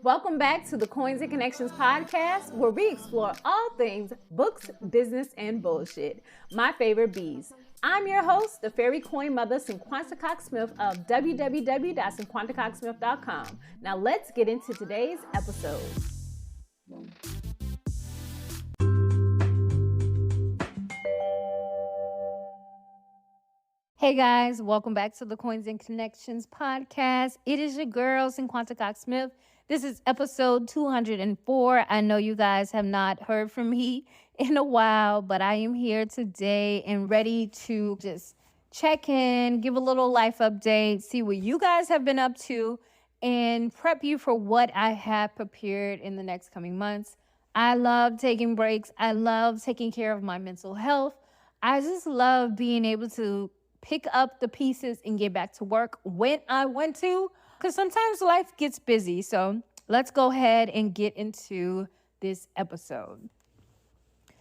Welcome back to the Coins and Connections podcast, where we explore all things books, business, and bullshit. My favorite bees. I'm your host, the fairy coin mother, Cinquanta Cox-Smith of www.cinquantacoxsmith.com. Now let's get into today's episode. Hey guys, welcome back to the Coins and Connections podcast. It is your girl, Cinquanta Cox-Smith. This is episode 204. I know you guys have not heard from me in a while, but I am here today and ready to just check in, give a little life update, see what you guys have been up to, and prep you for what I have prepared in the next coming months. I love taking breaks. I love taking care of my mental health. I just love being able to pick up the pieces and get back to work when I want to, because sometimes life gets busy. So let's go ahead and get into this episode.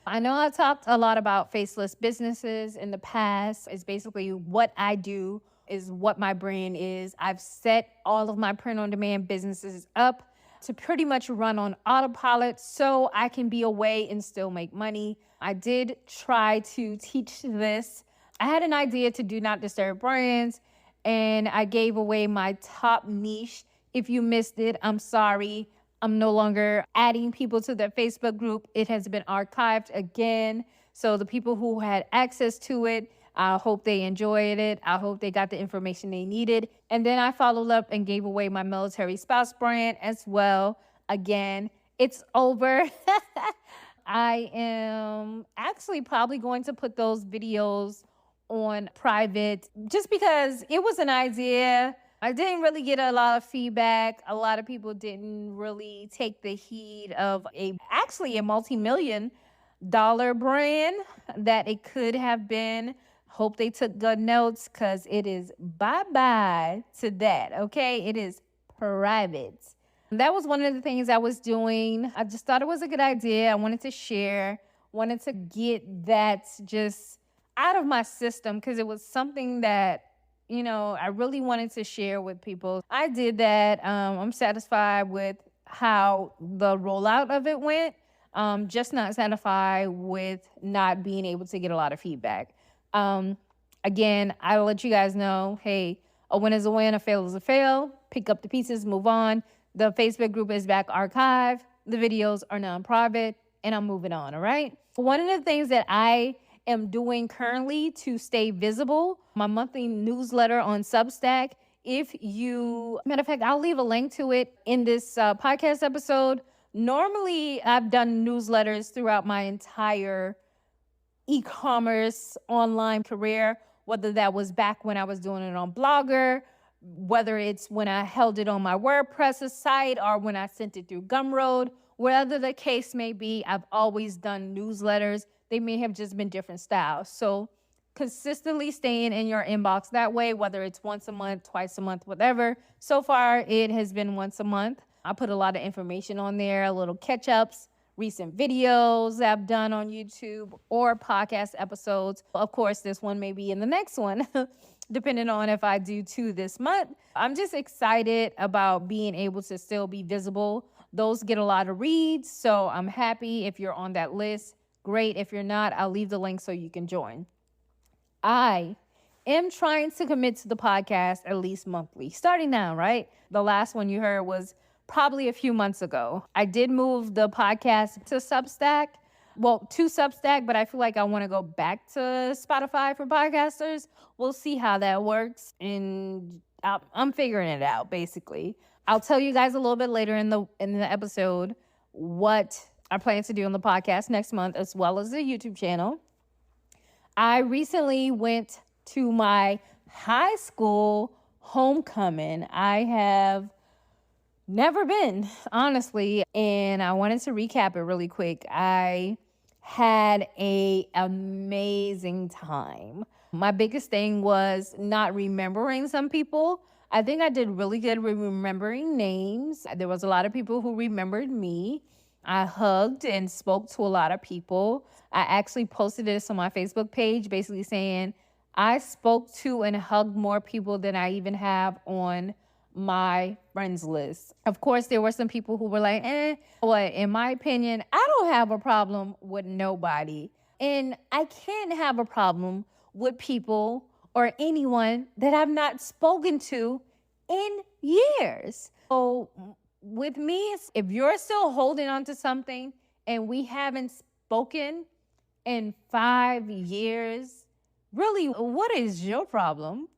I know I talked a lot about faceless businesses in the past. It's basically what I do, is what my brand is. I've set all of my print-on-demand businesses up to pretty much run on autopilot so I can be away and still make money. I did try to teach this. I had an idea to do not disturb brands, and I gave away my top niche. If you missed it, I'm sorry. I'm no longer adding people to the Facebook group. It has been archived again. So the people who had access to it, I hope they enjoyed it. I hope they got the information they needed. And then I followed up and gave away my military spouse brand as well. Again, it's over. I am actually probably going to put those videos on private just because it was an idea. I didn't really get a lot of feedback. A lot of people didn't really take the heed of actually a multi-million-dollar brand that it could have been. Hope they took good notes, because it is bye-bye to that, okay? It is private. That was one of the things I was doing. I just thought it was a good idea. I wanted to share, wanted to get that just out of my system, because it was something that, I really wanted to share with people. I did that. I'm satisfied with how the rollout of it went. Just not satisfied with not being able to get a lot of feedback. Again, I'll let you guys know, hey, a win is a win, a fail is a fail. Pick up the pieces, move on. The Facebook group is back archived. The videos are now private, and I'm moving on, all right? One of the things that I am doing currently to stay visible, my monthly newsletter on Substack. Matter of fact, I'll leave a link to it in this podcast episode. Normally, I've done newsletters throughout my entire e-commerce online career, whether that was back when I was doing it on Blogger, whether it's when I held it on my WordPress site, or when I sent it through Gumroad. Whatever the case may be, I've always done newsletters. They may have just been different styles. So consistently staying in your inbox that way, whether it's once a month, twice a month, whatever. So far, it has been once a month. I put a lot of information on there, little catch-ups, recent videos that I've done on YouTube, or podcast episodes. Of course, this one may be in the next one, depending on if I do 2 this month. I'm just excited about being able to still be visible. Those get a lot of reads, so I'm happy if you're on that list. Great. If you're not, I'll leave the link so you can join. I am trying to commit to the podcast at least monthly, starting now, right? The last one you heard was probably a few months ago. I did move the podcast to Substack. To Substack, but I feel like I want to go back to Spotify for podcasters. We'll see how that works, and I'm figuring it out, basically. I'll tell you guys a little bit later in the episode what I plan to do on the podcast next month, as well as the YouTube channel. I recently went to my high school homecoming. I have never been, honestly, and I wanted to recap it really quick. I had an amazing time. My biggest thing was not remembering some people. I think I did really good with remembering names. There was a lot of people who remembered me. I hugged and spoke to a lot of people. I actually posted this on my Facebook page, basically saying I spoke to and hugged more people than I even have on my friends list. Of course, there were some people who were like, what, in my opinion, I don't have a problem with nobody. And I can't have a problem with people or anyone that I've not spoken to in years. So with me, if you're still holding on to something and we haven't spoken in 5 years, really, what is your problem?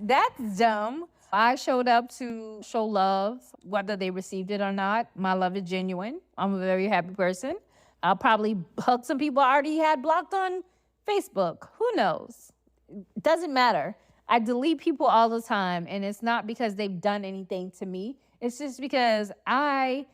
That's dumb. I showed up to show love, whether they received it or not. My love is genuine. I'm a very happy person. I'll probably hug some people I already had blocked on Facebook. Who knows? It doesn't matter. I delete people all the time, and it's not because they've done anything to me. It's just because I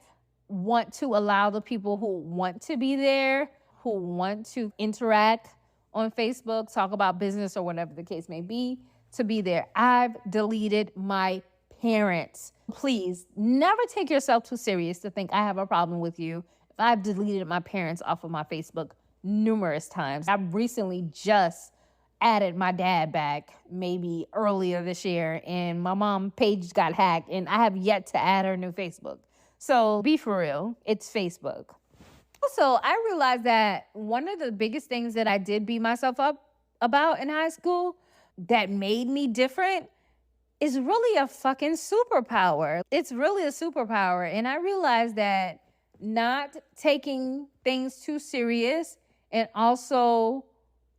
want to allow the people who want to be there, who want to interact on Facebook, talk about business or whatever the case may be, to be there. I've deleted my parents. Please never take yourself too serious to think I have a problem with you. If I've deleted my parents off of my Facebook numerous times. I recently just added my dad back maybe earlier this year, and my mom page got hacked, and I have yet to add her new Facebook. So be for real, it's Facebook. Also, I realized that one of the biggest things that I did beat myself up about in high school that made me different is really a fucking superpower. It's really a superpower. And I realized that not taking things too serious and also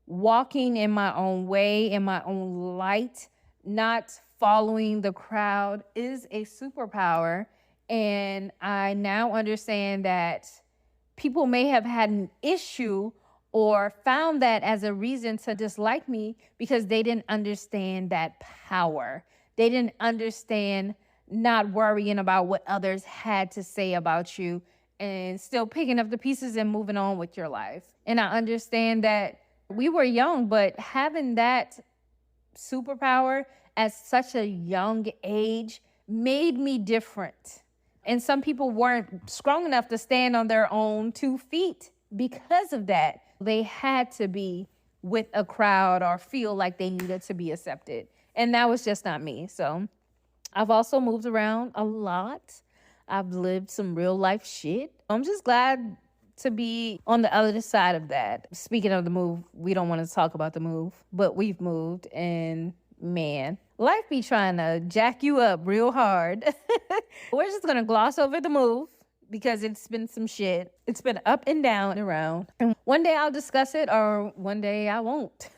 walking in my own way, in my own light, not following the crowd is a superpower. And I now understand that people may have had an issue or found that as a reason to dislike me because they didn't understand that power. They didn't understand not worrying about what others had to say about you and still picking up the pieces and moving on with your life. And I understand that we were young, but having that superpower at such a young age made me different. And some people weren't strong enough to stand on their own 2 feet because of that. They had to be with a crowd or feel like they needed to be accepted. And that was just not me. So I've also moved around a lot. I've lived some real life shit. I'm just glad to be on the other side of that. Speaking of the move, we don't want to talk about the move, but we've moved, and man, life be trying to jack you up real hard. We're just going to gloss over the move because it's been some shit. It's been up and down and around. And one day I'll discuss it, or one day I won't.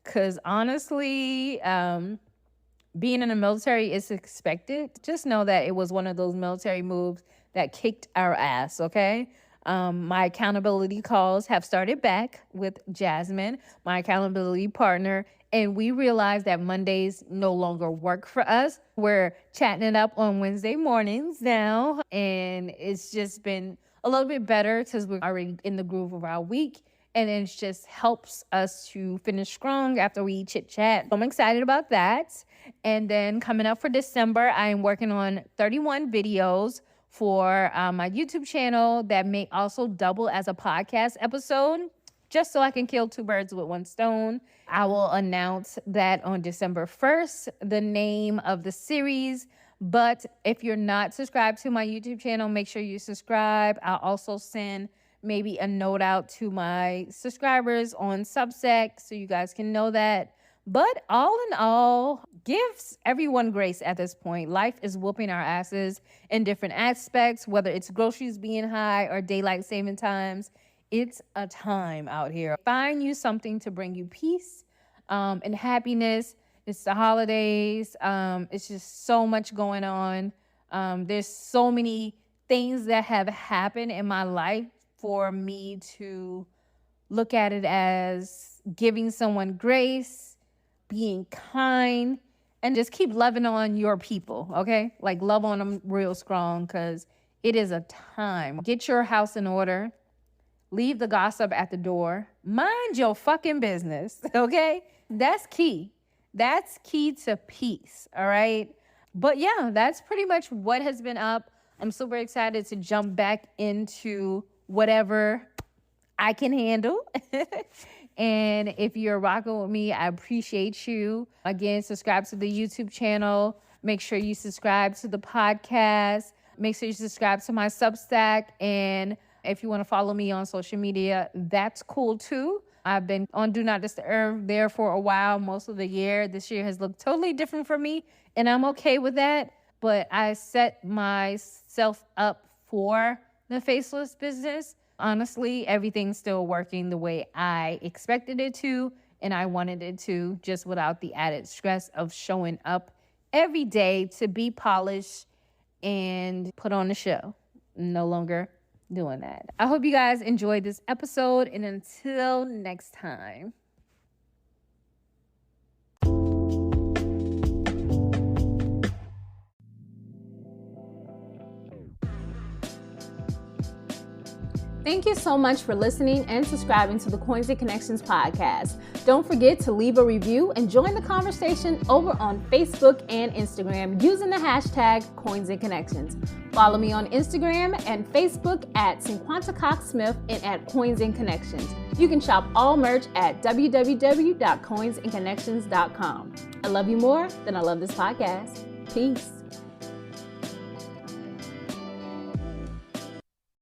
Because honestly, being in the military is expected. Just know that it was one of those military moves that kicked our ass, okay? My accountability calls have started back with Jasmine, my accountability partner, and we realized that Mondays no longer work for us. We're chatting it up on Wednesday mornings now, and it's just been a little bit better because we're already in the groove of our week, and it just helps us to finish strong after we chit chat. I'm excited about that. And then coming up for December, I am working on 31 videos for my YouTube channel that may also double as a podcast episode, just so I can kill 2 birds with 1 stone. I will announce that on December 1st, the name of the series. But if you're not subscribed to my YouTube channel, make sure you subscribe. I'll also send maybe a note out to my subscribers on Substack so you guys can know that. But all in all, gives everyone grace at this point. Life is whooping our asses in different aspects, whether it's groceries being high or daylight saving times. It's a time out here. Find you something to bring you peace and happiness. It's the holidays. It's just so much going on. There's so many things that have happened in my life for me to look at it as giving someone grace, being kind, and just keep loving on your people, okay? Like, love on them real strong, because it is a time. Get your house in order. Leave the gossip at the door. Mind your fucking business, okay? That's key. That's key to peace, all right? But yeah, that's pretty much what has been up. I'm super excited to jump back into whatever I can handle. And if you're rocking with me, I appreciate you. Again, subscribe to the YouTube channel. Make sure you subscribe to the podcast. Make sure you subscribe to my Substack. And if you want to follow me on social media, that's cool too. I've been on Do Not Disturb there for a while, most of the year. This year has looked totally different for me, and I'm okay with that. But I set myself up for the faceless business. Honestly, everything's still working the way I expected it to, and I wanted it to, just without the added stress of showing up every day to be polished and put on a show. No longer doing that. I hope you guys enjoyed this episode, and until next time. Thank you so much for listening and subscribing to the Coins and Connections podcast. Don't forget to leave a review and join the conversation over on Facebook and Instagram using the hashtag Coins and Connections. Follow me on Instagram and Facebook at Cinquanta Cox-Smith and at Coins and Connections. You can shop all merch at www.coinsandconnections.com. I love you more than I love this podcast. Peace.